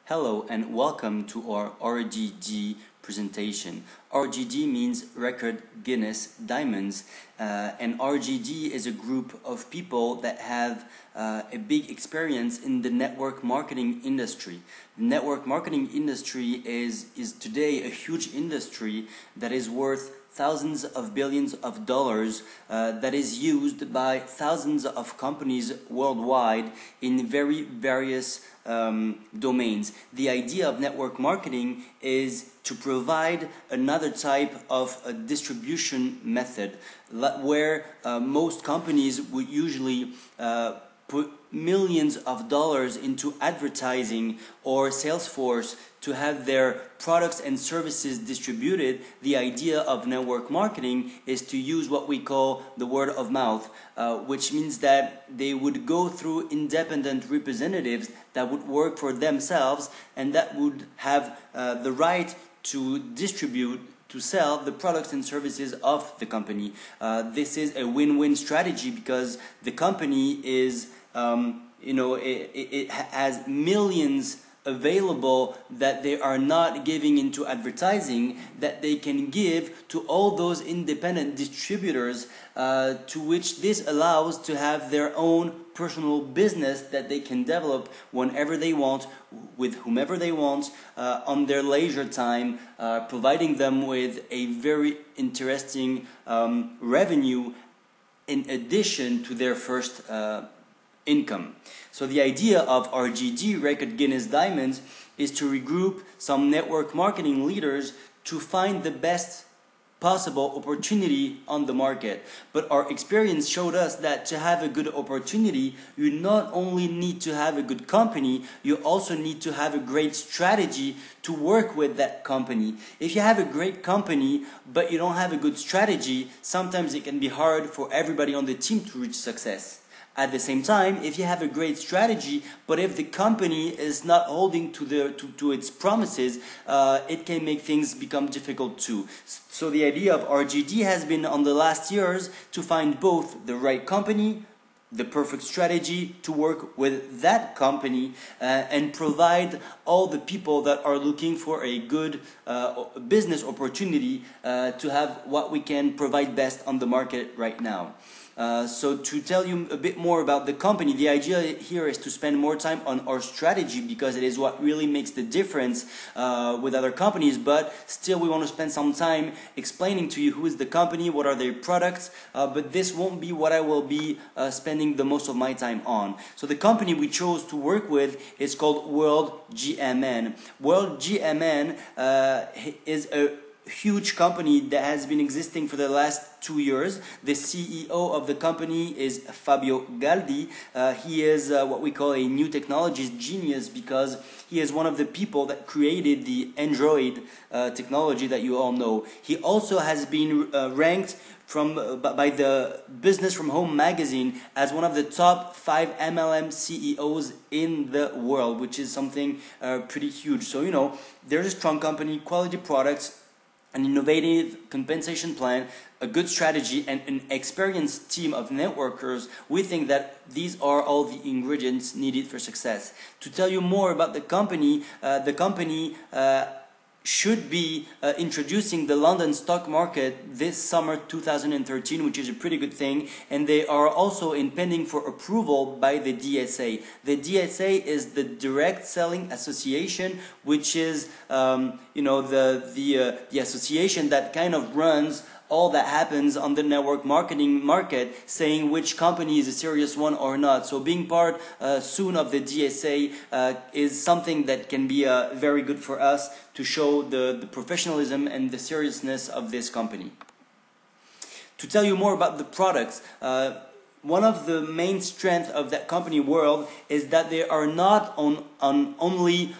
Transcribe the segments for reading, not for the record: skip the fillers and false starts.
Hello and welcome to our RGD presentation. RGD means Record Guinness Diamonds, and RGD is a group of people that have a big experience in the network marketing industry. The network marketing industry is today a huge industry that is worth thousands of billions of dollars, that is used by thousands of companies worldwide in very various domains. The idea of network marketing is to provide another type of a distribution method where most companies would usually put millions of dollars into advertising or Salesforce to have their products and services distributed. The idea of network marketing is to use what we call the word of mouth, which means that they would go through independent representatives that would work for themselves and that would have the right to distribute, to sell the products and services of the company. This is a win-win strategy because the company is, it has millions available that they are not giving into advertising, that they can give to all those independent distributors, to which this allows to have their own personal business that they can develop whenever they want, with whomever they want, on their leisure time, providing them with a very interesting revenue in addition to their first income. So the idea of RGD, Record Guinness Diamonds, is to regroup some network marketing leaders to find the best possible opportunity on the market. But our experience showed us that to have a good opportunity, you not only need to have a good company, you also need to have a great strategy to work with that company. If you have a great company, but you don't have a good strategy, sometimes it can be hard for everybody on the team to reach success. At the same time, if you have a great strategy, but if the company is not holding to its promises, it can make things become difficult too. So the idea of RGD has been on the last years to find both the right company, the perfect strategy to work with that company, and provide all the people that are looking for a good business opportunity to have what we can provide best on the market right now. So to tell you a bit more about the company, the idea here is to spend more time on our strategy because it is what really makes the difference with other companies, but still we want to spend some time explaining to you who is the company, what are their products, but this won't be what I will be spending the most of my time on. So the company we chose to work with is called World GMN. World GMN is a huge company that has been existing for the last 2 years. The CEO of the company is Fabio Galdi. He is what we call a new technologies genius because he is one of the people that created the Android technology that you all know. He also has been ranked by the Business from Home magazine as one of the top 5 MLM CEOs in the world, which is something pretty huge. So, there's a strong company, quality products, an innovative compensation plan, a good strategy, and an experienced team of networkers. We think that these are all the ingredients needed for success. To tell you more about the company should be introducing the London stock market this summer 2013, which is a pretty good thing, and they are also pending for approval by the DSA. The DSA is the Direct Selling Association, which is the association that kind of runs all that happens on the network marketing market, saying which company is a serious one or not. So being part soon of the DSA is something that can be very good for us to show the professionalism and the seriousness of this company. To tell you more about the products, one of the main strengths of that company World is that they are not on only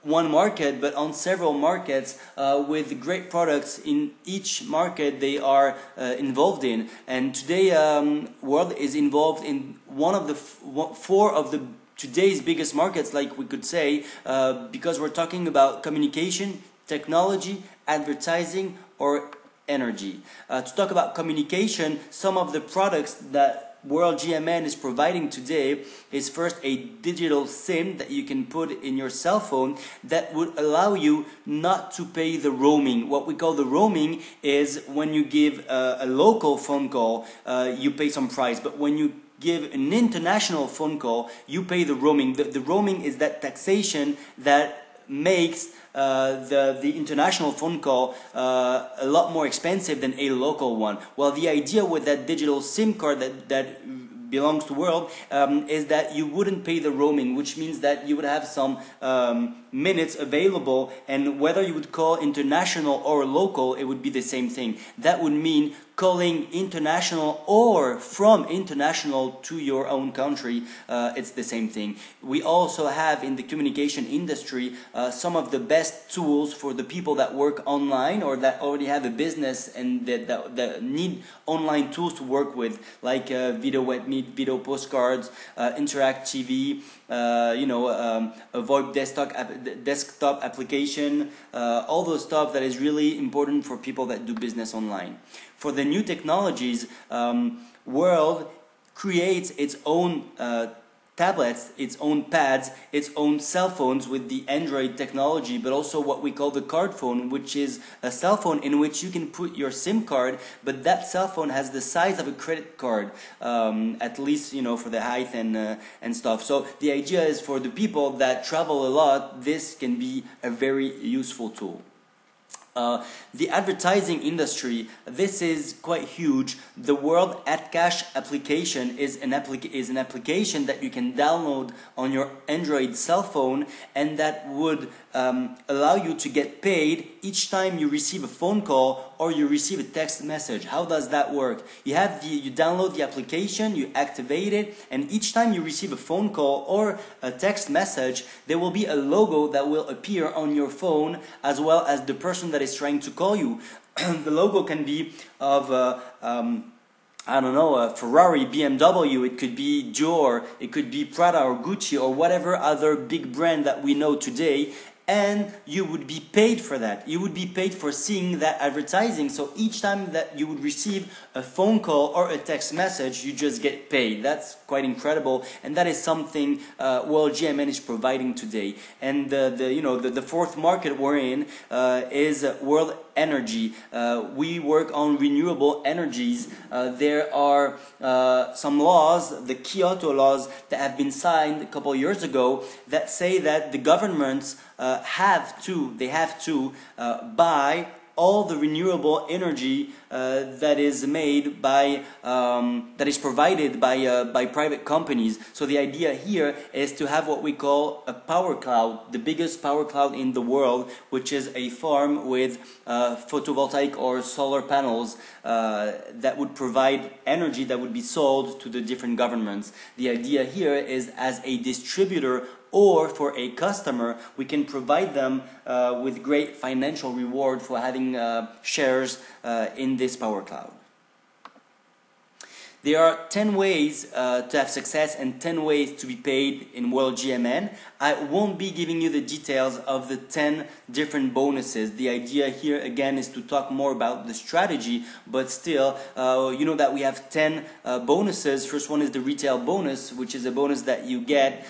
one market, but on several markets with great products in each market they are involved in. And today, World is involved in one of the 4 of the today's biggest markets, like we could say, because we're talking about communication, technology, advertising, or energy. To talk about communication, some of the products that World GMN is providing today is first a digital SIM that you can put in your cell phone that would allow you not to pay the roaming. What we call the roaming is when you give a local phone call, you pay some price, but when you give an international phone call, you pay the roaming. The roaming is that taxation that makes the international phone call a lot more expensive than a local one. Well, the idea with that digital SIM card that belongs to World is that you wouldn't pay the roaming, which means that you would have some minutes available, and whether you would call international or local, it would be the same thing. That would mean calling international or from international to your own country, it's the same thing. We also have in the communication industry some of the best tools for the people that work online or that already have a business and that need online tools to work with, like video web meet, video postcards, Interact TV, a VoIP desktop application, all those stuff that is really important for people that do business online. For the new technologies, World creates its own tablets, its own pads, its own cell phones with the Android technology, but also what we call the card phone, which is a cell phone in which you can put your SIM card, but that cell phone has the size of a credit card, at least for the height and stuff. So the idea is for the people that travel a lot, this can be a very useful tool. The advertising industry, this is quite huge. The World Ad Cash application is an application that you can download on your Android cell phone, and that would allow you to get paid each time you receive a phone call or you receive a text message. How does that work? You download the application, you activate it, and each time you receive a phone call or a text message, there will be a logo that will appear on your phone, as well as the person that is trying to call you. The logo can be of I don't know, Ferrari, BMW, it could be Dior, it could be Prada or Gucci or whatever other big brand that we know today, and you would be paid for that. You would be paid for seeing that advertising. So each time that you would receive a phone call or a text message, you just get paid. That's quite incredible, and that is something World GMN is providing today. And the fourth market we're in is World Energy. We work on renewable energies. There are some laws, the Kyoto laws, that have been signed a couple years ago that say that the governments have to buy all the renewable energy that is made by that is provided by private companies. So the idea here is to have what we call a power cloud, the biggest power cloud in the world, which is a farm with photovoltaic or solar panels that would provide energy that would be sold to the different governments. The idea here is, as a distributor or for a customer, we can provide them with great financial reward for having shares in this power cloud. There are 10 ways to have success and 10 ways to be paid in World GMN. I won't be giving you the details of the 10 different bonuses. The idea here again is to talk more about the strategy, but still, you know that we have 10 bonuses. First one is the retail bonus, which is a bonus that you get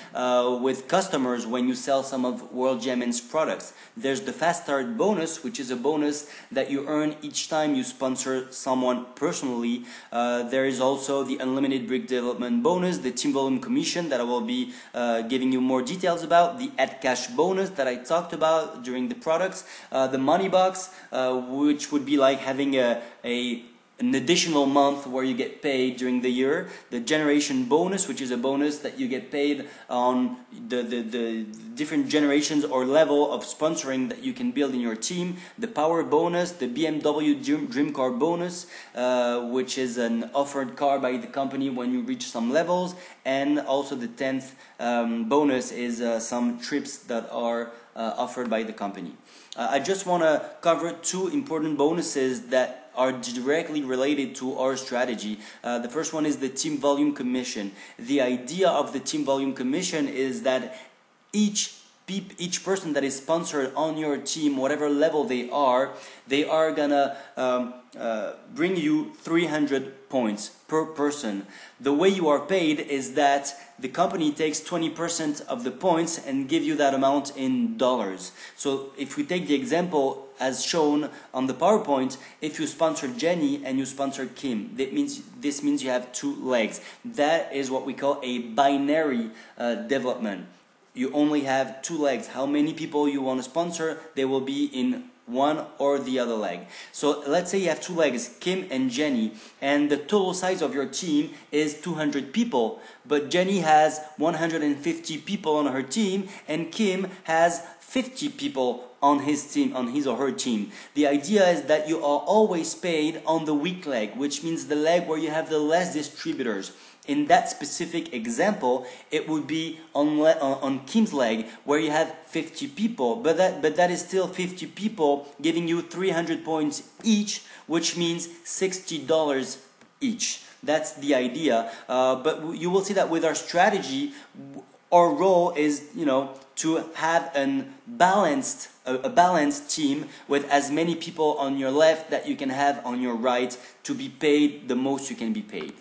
with customers when you sell some of World GMN's products. There's the fast start bonus, which is a bonus that you earn each time you sponsor someone personally. There is also the unlimited brick development bonus, the team volume commission that I will be giving you more details about, the ad cash bonus that I talked about during the products, the money box, which would be like having an additional month where you get paid during the year, the generation bonus, which is a bonus that you get paid on the different generations or level of sponsoring that you can build in your team, the power bonus, the BMW dream car bonus, which is an offered car by the company when you reach some levels, and also the 10th bonus is some trips that are offered by the company. I just want to cover two important bonuses that are directly related to our strategy. The first one is the team volume commission. The idea of the team volume commission is that each each person that is sponsored on your team, whatever level they are gonna bring you 300 points per person. The way you are paid is that the company takes 20% of the points and give you that amount in dollars. So if we take the example as shown on the PowerPoint, if you sponsor Jenny and you sponsor Kim, this means you have two legs. That is what we call a binary development. You only have two legs. How many people you want to sponsor, they will be in one or the other leg. So let's say you have two legs, Kim and Jenny, and the total size of your team is 200 people, but Jenny has 150 people on her team and Kim has 50 people on his team, on his or her team. The idea is that you are always paid on the weak leg, which means the leg where you have the less distributors. In that specific example, it would be on Kim's leg where you have 50 people, but that is still 50 people giving you 300 points each, which means $60 each. That's the idea. But you will see that with our strategy, our role is, to have a balanced team with as many people on your left that you can have on your right to be paid the most you can be paid.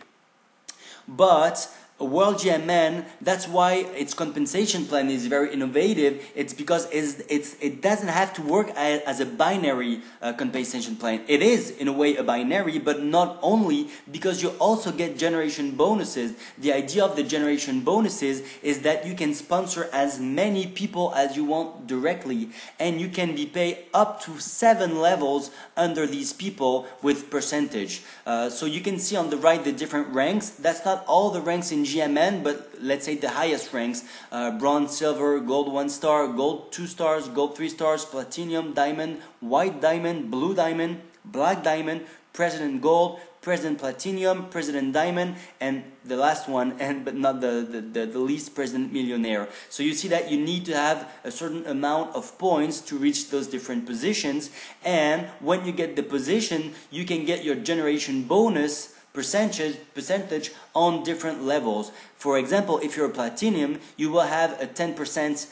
But World GMN, that's why its compensation plan is very innovative. It's because it doesn't have to work as a binary compensation plan. It is in a way a binary, but not only, because you also get generation bonuses. The idea of the generation bonuses is that you can sponsor as many people as you want directly, and you can be paid up to 7 levels under these people with percentage. So you can see on the right the different ranks. That's not all the ranks in GMN, but let's say the highest ranks: bronze, silver, gold 1 star, gold 2 stars, gold 3 stars, platinum, diamond, white diamond, blue diamond, black diamond, president gold, president platinum, president diamond, and the last one, but not the least, president millionaire. So you see that you need to have a certain amount of points to reach those different positions, and when you get the position, you can get your generation bonus percentage on different levels. For example, if you're a platinum, you will have a 10%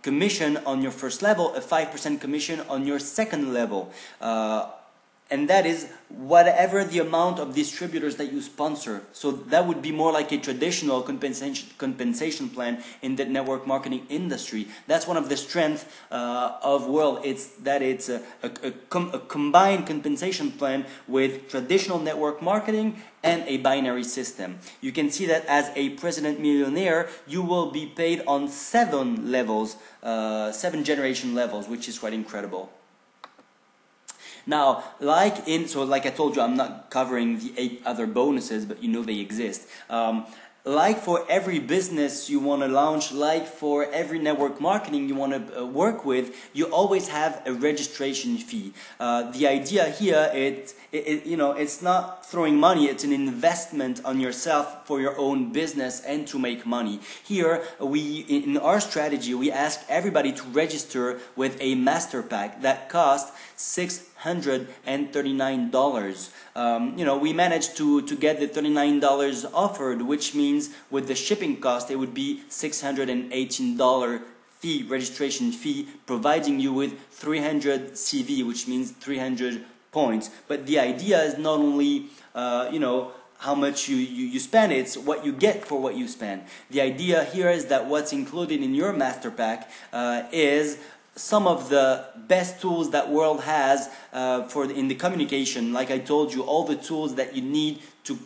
commission on your first level, a 5% commission on your second level. And that is whatever the amount of distributors that you sponsor. So that would be more like a traditional compensation plan in the network marketing industry. That's one of the strengths of World. It's that it's a combined compensation plan with traditional network marketing and a binary system. You can see that as a president millionaire, you will be paid on 7 levels, 7 generation levels, which is quite incredible. Now, like I told you, I'm not covering the 8 other bonuses, but you know they exist. Like for every business you want to launch, like for every network marketing you want to work with, you always have a registration fee. The idea here, it's not throwing money, it's an investment on yourself for your own business and to make money. Here, in our strategy, we ask everybody to register with a master pack that costs $639. We managed to get the $39 offered, which means with the shipping cost, it would be $618 registration fee, providing you with 300 CV, which means 300 points. But the idea is not only, how much you spend, it's what you get for what you spend. The idea here is that what's included in your master pack is some of the best tools that World has in the communication. Like I told you, all the tools that you need to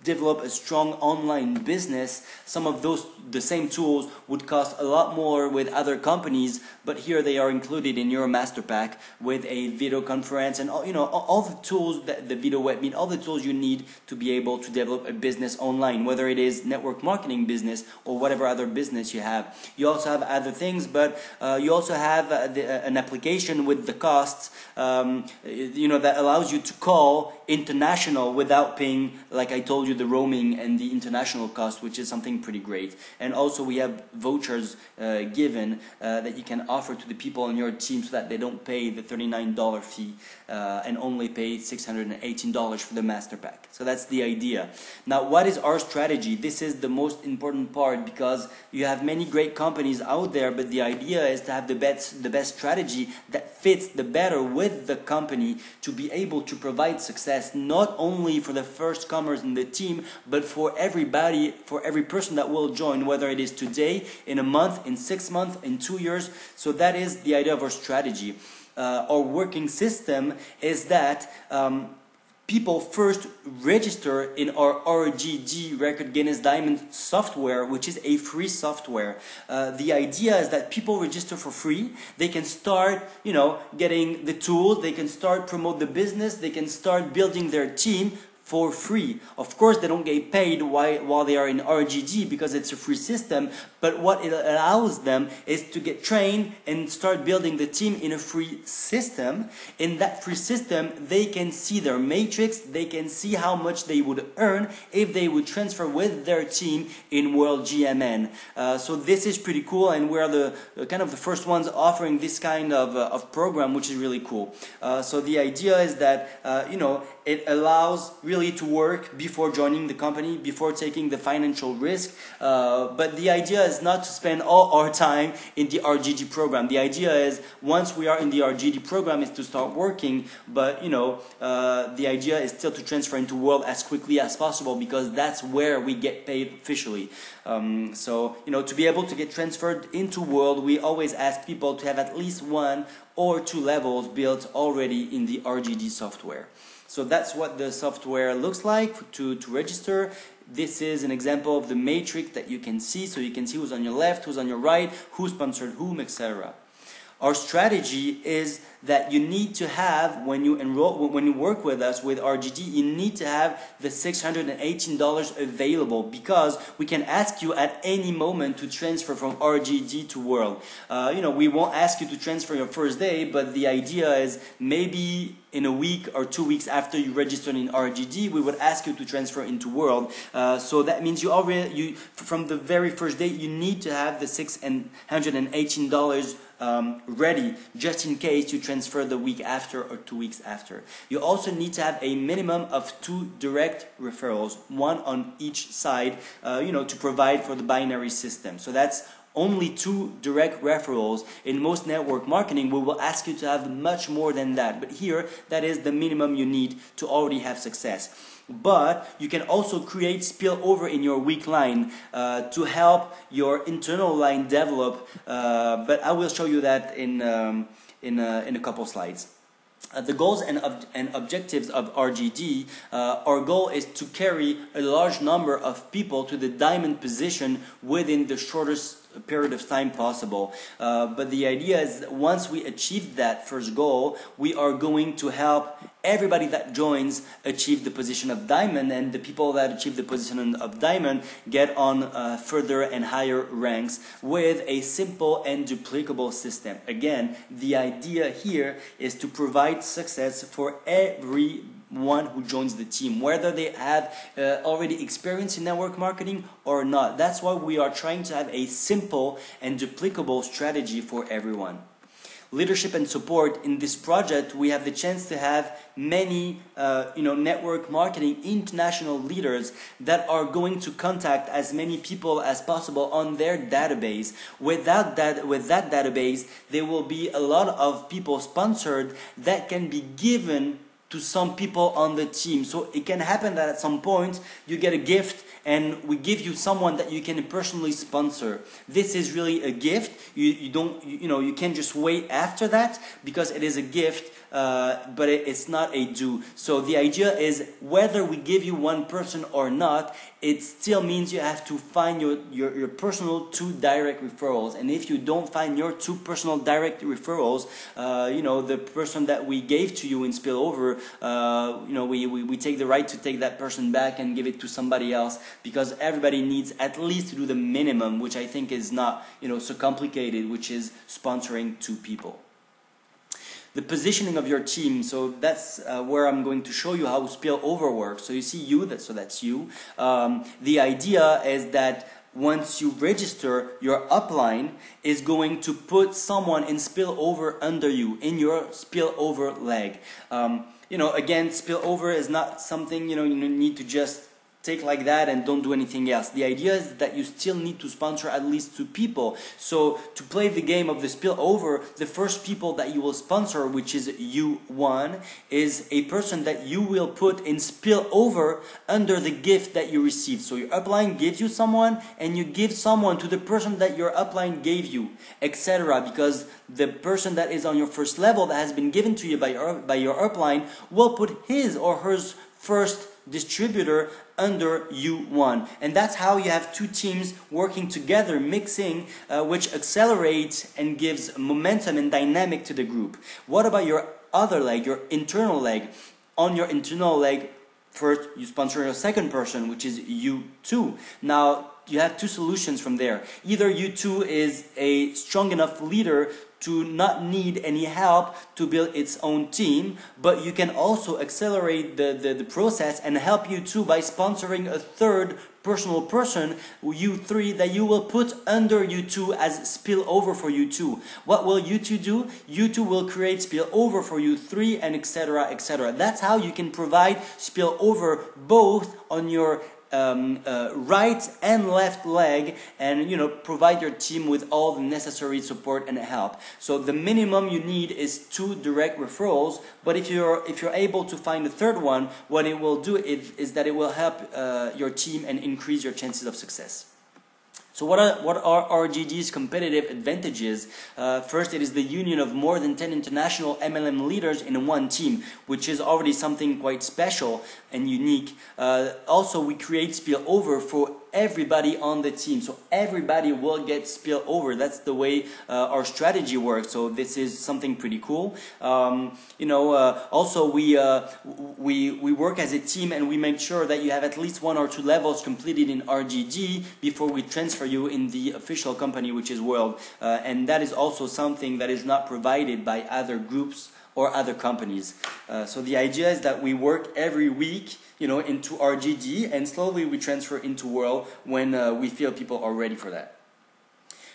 develop a strong online business. Some of the same tools would cost a lot more with other companies, but here they are included in your master pack with a video conference and all the tools, the video web meet, all the tools you need to be able to develop a business online, whether it is network marketing business or whatever other business you have. You also have other things, but you also have an application with the costs, that allows you to call international without paying covering, like I told you, the roaming and the international cost, which is something pretty great. And also we have vouchers given that you can offer to the people on your team so that they don't pay the $39 fee and only pay $618 for the master pack. So that's the idea. Now, what is our strategy? This is the most important part, because you have many great companies out there, but the idea is to have the best strategy that fits the better with the company to be able to provide success, not only for the first comers in the team, but for everybody, for every person that will join, whether it is today, in a month, in 6 months, in 2 years. So that is the idea of our strategy. Our working system is that people first register in our RGD Record Guinness Diamond software, which is a free software. The idea is that people register for free. They can start, getting the tools. They can start promote the business. They can start building their team for free. Of course, they don't get paid while they are in RGD because it's a free system, but what it allows them is to get trained and start building the team in a free system. In that free system, they can see their matrix, they can see how much they would earn if they would transfer with their team in World GMN. So this is pretty cool, and we're the kind of the first ones offering this kind of program, which is really cool. So the idea is that, it allows really to work before joining the company, before taking the financial risk. But the idea is not to spend all our time in the RGD program. The idea is once we are in the RGD program is to start working, but the idea is still to transfer into World as quickly as possible, because that's where we get paid officially. To be able to get transferred into World, we always ask people to have at least 1 or 2 levels built already in the RGD software. So that's what the software looks like to register. This is an example of the matrix that you can see. So you can see who's on your left, who's on your right, who sponsored whom, etc. Our strategy is that you need to have, when you work with us with RGD, you need to have the $618 available, because we can ask you at any moment to transfer from RGD to World. We won't ask you to transfer your first day, but the idea is maybe in a week or 2 weeks after you registered in RGD, we would ask you to transfer into World. So that means from the very first day, you need to have the $618 ready, just in case you transfer the week after or 2 weeks after. You also need to have a minimum of 2 direct referrals, 1 on each side, to provide for the binary system. So that's only 2 direct referrals. In most network marketing, we will ask you to have much more than that. But here, that is the minimum you need to already have success. But you can also create spillover in your weak line to help your internal line develop. But I will show you that in a couple slides. The goals and objectives of RGD, our goal is to carry a large number of people to the diamond position within the shortest period of time possible. But the idea is that once we achieve that first goal, we are going to help everybody that joins achieve the position of diamond, and the people that achieve the position of diamond get on further and higher ranks with a simple and duplicable system. Again, the idea here is to provide success for everyone who joins the team, whether they have already experience in network marketing or not. That's why we are trying to have a simple and duplicable strategy for everyone. Leadership and support. In this project, we have the chance to have many network marketing international leaders that are going to contact as many people as possible on their database. With that database, there will be a lot of people sponsored that can be given to some people on the team. So it can happen that at some point you get a gift and we give you someone that you can personally sponsor. This is really a gift. You can't just wait after that, because it is a gift, but it's not a due. So the idea is whether we give you one person or not, it still means you have to find your personal 2 direct referrals. And if you don't find your 2 personal direct referrals, the person that we gave to you in spillover, we take the right to take that person back and give it to somebody else, because everybody needs at least to do the minimum, which I think is not so complicated, which is sponsoring 2 people. the positioning of your team. So that's where I'm going to show you how spillover works. So you see that's you. The idea is that once you register, your upline is going to put someone in spillover under you, in your spillover leg. Again, spillover is not something, you need to just take like that and don't do anything else. The idea is that you still need to sponsor at least 2 people. So to play the game of the spillover, the first people that you will sponsor, which is U1, is a person that you will put in spillover under the gift that you received. So your upline gives you someone, and you give someone to the person that your upline gave you, etc. Because the person that is on your first level that has been given to you by your upline will put his or hers first distributor under U1, and that's how you have 2 teams working together, mixing, which accelerates and gives momentum and dynamic to the group. What about your other leg, your internal leg? On your internal leg, first you sponsor your second person, which is U2. Now you have 2 solutions from there. Either U2 is a strong enough leader to not need any help to build its own team, but you can also accelerate the process and help U2 by sponsoring a third personal person, U3, that you will put under U2 as spillover for U2. What will U2 do? U2 will create spillover for U3, and etc. etc. That's how you can provide spillover both on your right and left leg, and provide your team with all the necessary support and help. So the minimum you need is 2 direct referrals, but if you're able to find a third one, what it will do is that it will help your team and increase your chances of success. So what are RGD's competitive advantages? First, it is the union of more than 10 international MLM leaders in one team, which is already something quite special and unique. Also, we create spillover for everybody on the team, so everybody will get spillover. That's the way our strategy works. So this is something pretty cool. Also we work as a team, and we make sure that you have at least 1 or 2 levels completed in RGD before we transfer you in the official company, which is World, and that is also something that is not provided by other groups or other companies. So the idea is that we work every week, into RGD, and slowly we transfer into World when we feel people are ready for that.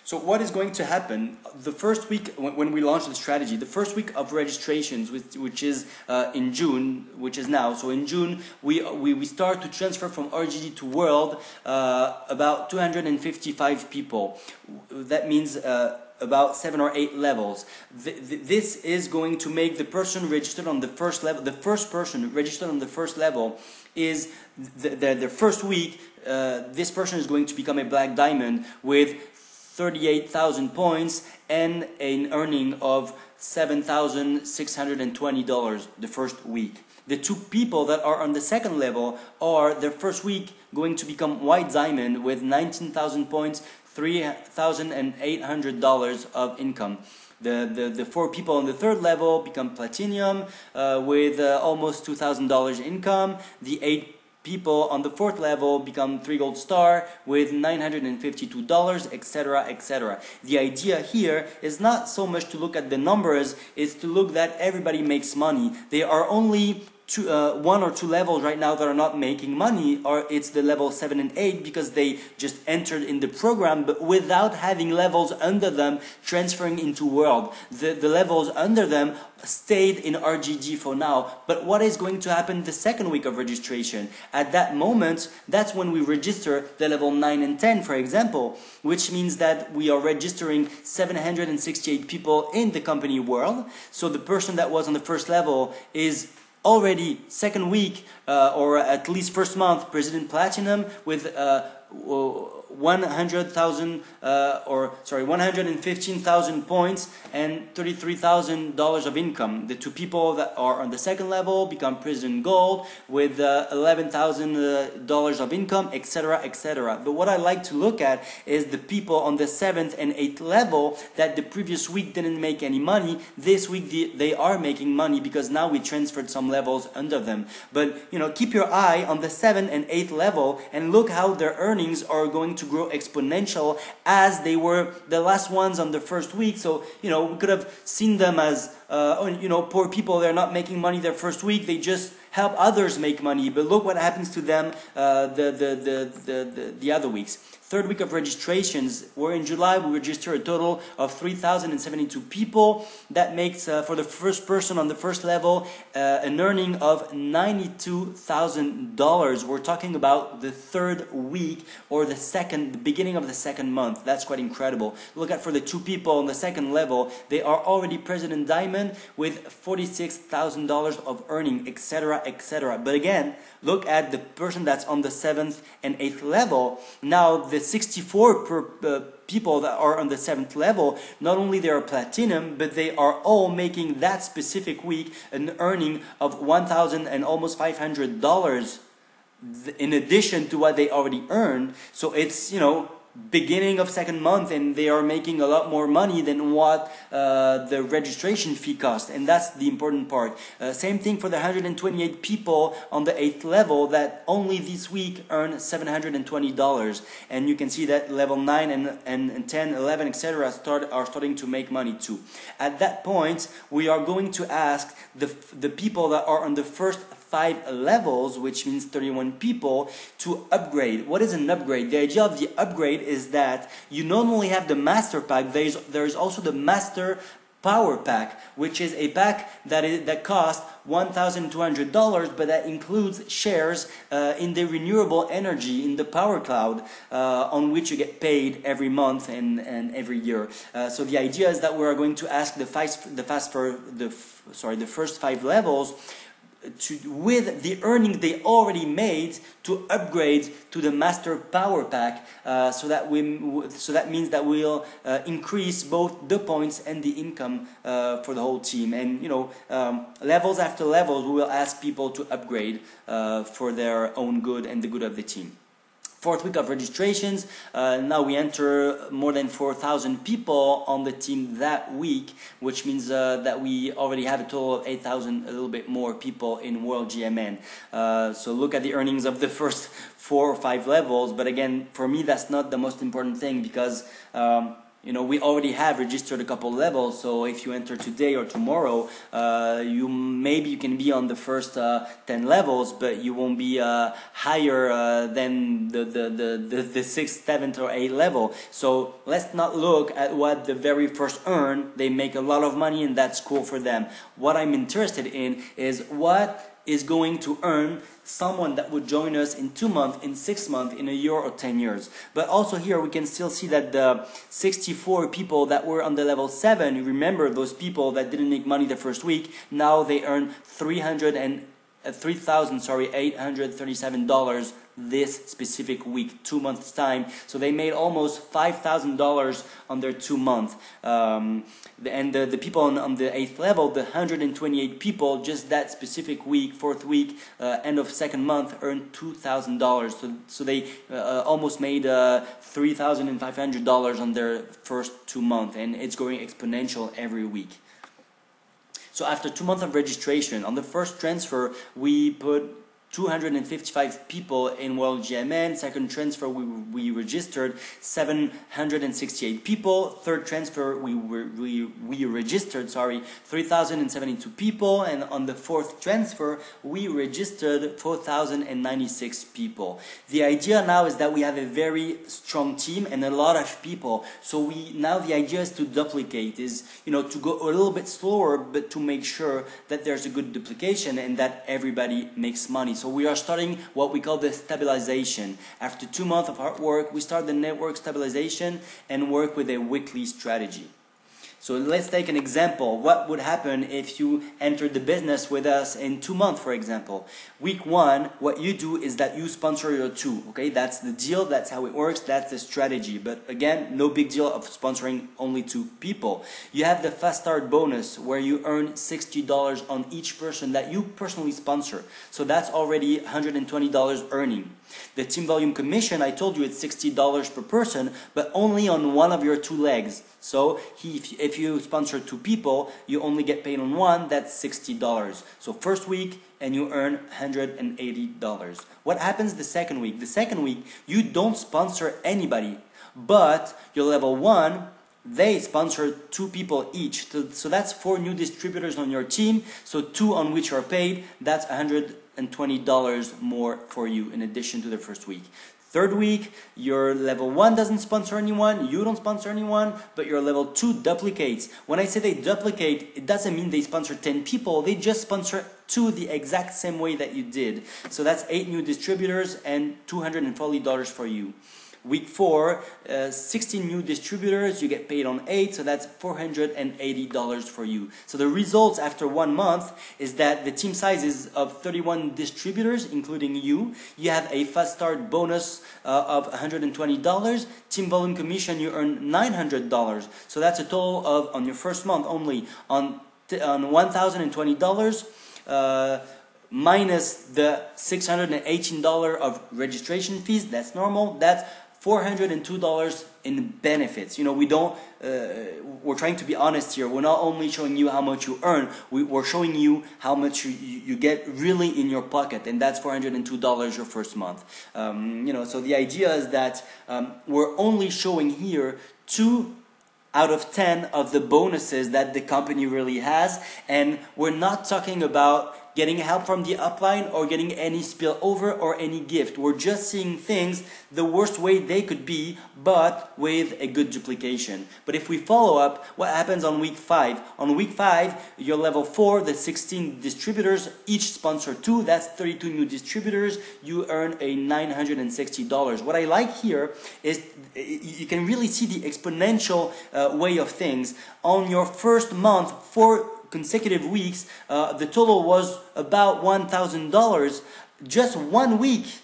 So what is going to happen the first week when we launch the strategy? The first week of registrations, which is in June, which is now. So in June, we start to transfer from RGD to World about 255 people. That means about 7 or 8 levels. This is going to make the person registered on the first level, the first person registered on the first level is the first week, this person is going to become a black diamond with 38,000 points and an earning of $7,620 the first week. The 2 people that are on the second level are their first week going to become white diamond with 19,000 points, $3,800 of income. The 4 people on the third level become platinum with almost $2,000 income. The 8 people on the 4th level become 3 gold star with $952, etc., etc. The idea here is not so much to look at the numbers, it's to look that everybody makes money. There are only 1 or 2 levels right now that are not making money, or it's the level 7 and 8 because they just entered in the program but without having levels under them transferring into World. The levels under them stayed in RGD for now. But what is going to happen the second week of registration? At that moment, that's when we register the level 9 and 10, for example, which means that we are registering 768 people in the company World. So the person that was on the first level is already second week or at least first month President Platinum with 115,000 points and $33,000 of income. The 2 people that are on the second level become President Gold with $11,000 of income, etc., etc. But what I like to look at is the people on the 7th and 8th level that the previous week didn't make any money. This week they are making money because now we transferred some levels under them. But keep your eye on the 7th and 8th level and look how their earnings are going to to grow exponential as they were the last ones on the first week. So, you know, we could have seen them as, you know, poor people. They're not making money their first week. They just help others make money. But look what happens to them the other weeks. Third week of registrations, we're in July, we registered a total of 3,072 people. That makes, for the first person on the first level, an earning of $92,000. We're talking about the third week or the beginning of the second month. That's quite incredible. Look at for the two people on the second level, they are already President Diamond with $46,000 of earning, etc., etc. But again, look at the person that's on the 7th and 8th level. Now, the 64 people that are on the 7th level, not only they are platinum, but they are all making that specific week an earning of $1,000 and almost $500 in addition to what they already earned. So it's, you know, beginning of second month, and they are making a lot more money than what the registration fee cost, and that's the important part. Same thing for the 128 people on the 8th level that only this week earn $720, and you can see that level 9 and 10, 11, etc. are starting to make money too. At that point, we are going to ask the people that are on the first 5 levels, which means 31 people, to upgrade. What is an upgrade? The idea of the upgrade is that you not only have the master pack, there is also the master power pack, which is a pack that costs $1,200, but that includes shares in the renewable energy, in the power cloud, on which you get paid every month and every year. So the idea is that we are going to ask the first 5 levels with the earning they already made to upgrade to the master power pack, so that means that we'll increase both the points and the income for the whole team. And you know, levels after levels, we will ask people to upgrade for their own good and the good of the team. Fourth week of registrations, now we enter more than 4,000 people on the team that week, which means that we already have a total of 8,000, a little bit more people in World GMN. So look at the earnings of the first 4 or 5 levels, but again, for me that's not the most important thing, because you know, we already have registered a couple levels. So if you enter today or tomorrow, maybe you can be on the first 10 levels, but you won't be higher than the 6th, 7th, or 8th level. So let's not look at what the very first earn. They make a lot of money, and that's cool for them. What I'm interested in is what is going to earn someone that would join us in 2 months, in 6 months, in a year, or 10 years. But also here we can still see that the 64 people that were on the level 7, you remember those people that didn't make money the first week, now they earn $837 this specific week, 2 months time. So they made almost $5,000 on their 2 months. And the people on the 8th level, the 128 people, just that specific week, 4th week, end of second month, earned $2,000. So they almost made $3,500 on their first 2 months, and it's growing exponential every week. So after 2 months of registration, on the first transfer, we put 255 people in World GMN. Second transfer, we registered 768 people. Third transfer, we registered 3,072 people, and on the fourth transfer, we registered 4,096 people. The idea now is that we have a very strong team and a lot of people. So now the idea is to duplicate, is to go a little bit slower, but to make sure that there's a good duplication and that everybody makes money. So we are starting what we call the stabilization. After 2 months of hard work, we start the network stabilization and work with a weekly strategy. So let's take an example. What would happen if you entered the business with us in 2 months, for example? Week 1, what you do is that you sponsor your 2. Okay, that's the deal. That's how it works. That's the strategy. But again, no big deal of sponsoring only 2 people. You have the fast start bonus where you earn $60 on each person that you personally sponsor. So that's already $120 earning. The team volume commission, I told you it's $60 per person, but only on one of your 2 legs. So if if you sponsor 2 people, you only get paid on one, that's $60. So first week, and you earn $180. What happens the second week? The second week, you don't sponsor anybody, but your level 1, they sponsor 2 people each. So that's 4 new distributors on your team. So 2 on which are paid, that's $120 more for you in addition to the first week. Third week, your level 1 doesn't sponsor anyone, you don't sponsor anyone, but your level 2 duplicates. When I say they duplicate, it doesn't mean they sponsor 10 people, they just sponsor 2 the exact same way that you did. So that's 8 new distributors and $240 for you. Week 4, 16 new distributors, you get paid on 8, so that's $480 for you. So the results after 1 month is that the team size is of 31 distributors, including you. You have a fast start bonus of $120. Team volume commission, you earn $900. So that's a total of, on your first month only, on $1,020. Minus the $618 of registration fees, that's normal, that's $402 in benefits. You know, we're trying to be honest here. We're not only showing you how much you earn, we're showing you how much you get really in your pocket, and that's $402 your first month. You know, so the idea is that we're only showing here 2 out of 10 of the bonuses that the company really has, and we're not talking about getting help from the upline or getting any spillover or any gift. We're just seeing things the worst way they could be, but with a good duplication. But if we follow up, what happens on week 5? On week 5, your level 4, the 16 distributors, each sponsor 2, that's 32 new distributors, you earn a $960. What I like here is you can really see the exponential way of things. On your first month, 4 consecutive weeks, the total was about $1,000. Just 1 week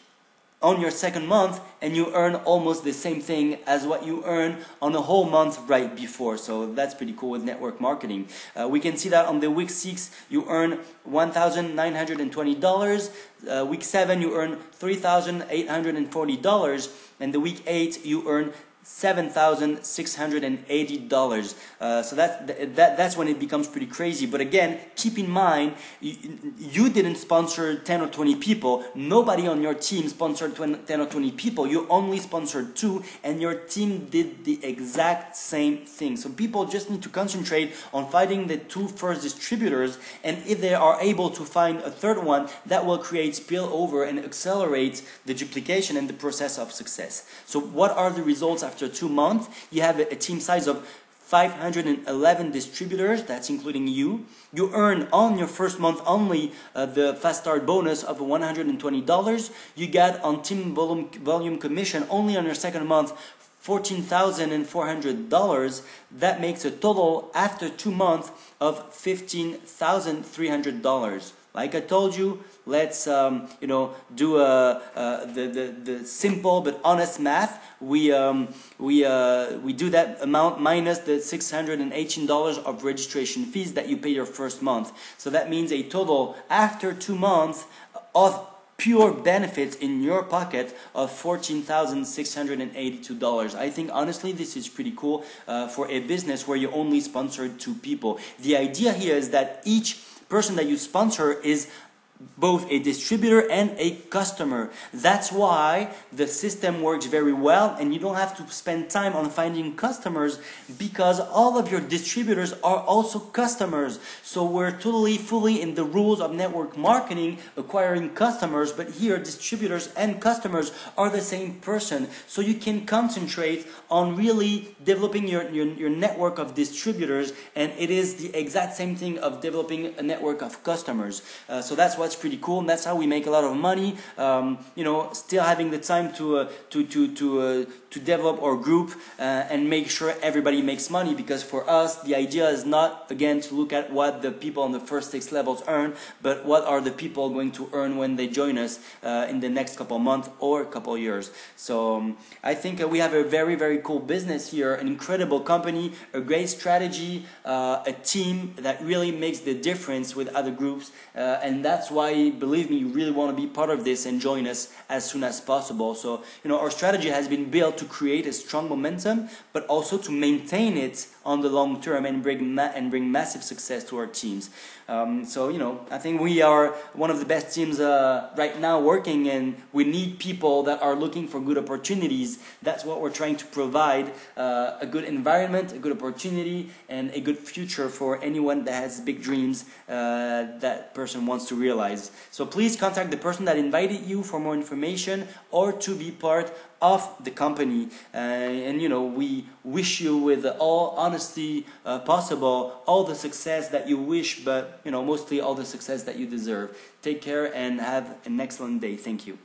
on your second month, and you earn almost the same thing as what you earn on a whole month right before. So that's pretty cool with network marketing. We can see that on the week 6, you earn $1,920. Week 7, you earn $3,840. And the week 8, you earn $7,680. So that's when it becomes pretty crazy. But again, keep in mind, you didn't sponsor 10 or 20 people. Nobody on your team sponsored 10 or 20 people. You only sponsored 2, and your team did the exact same thing. So people just need to concentrate on finding the 2 first distributors, and if they are able to find a third one, that will create spillover and accelerate the duplication and the process of success. So what are the results after 2 months? You have a team size of 511 distributors, that's including you. You earn on your first month only the fast start bonus of $120. You get on team volume commission only on your second month $14,400. That makes a total after 2 months of $15,300. Like I told you, let's do the simple but honest math. We do that amount minus the $618 of registration fees that you pay your first month. So that means a total after 2 months of pure benefits in your pocket of $14,682. I think honestly this is pretty cool for a business where you only sponsored 2 people. The idea here is that each person that you sponsor is both a distributor and a customer. That's why the system works very well, and you don't have to spend time on finding customers because all of your distributors are also customers. So we're totally fully in the rules of network marketing, acquiring customers, but here distributors and customers are the same person. So you can concentrate on really developing your network of distributors, and it is the exact same thing of developing a network of customers. So that's what's pretty cool, and that's how we make a lot of money. Still having the time to develop our group and make sure everybody makes money, because for us the idea is not again to look at what the people on the first 6 levels earn, but what are the people going to earn when they join us in the next couple months or couple years. So I think we have a very, very cool business here, an incredible company, a great strategy, a team that really makes the difference with other groups, and that's why, believe me, you really want to be part of this and join us as soon as possible. So our strategy has been built to create a strong momentum, but also to maintain it on the long term and bring massive success to our teams. So, you know, I think we are one of the best teams right now working, and we need people that are looking for good opportunities. That's what we're trying to provide, a good environment, a good opportunity, and a good future for anyone that has big dreams that person wants to realize. So please contact the person that invited you for more information or to be part of the company. And you know, we wish you, with all honesty possible, all the success that you wish, but you know, mostly all the success that you deserve. Take care and have an excellent day. Thank you.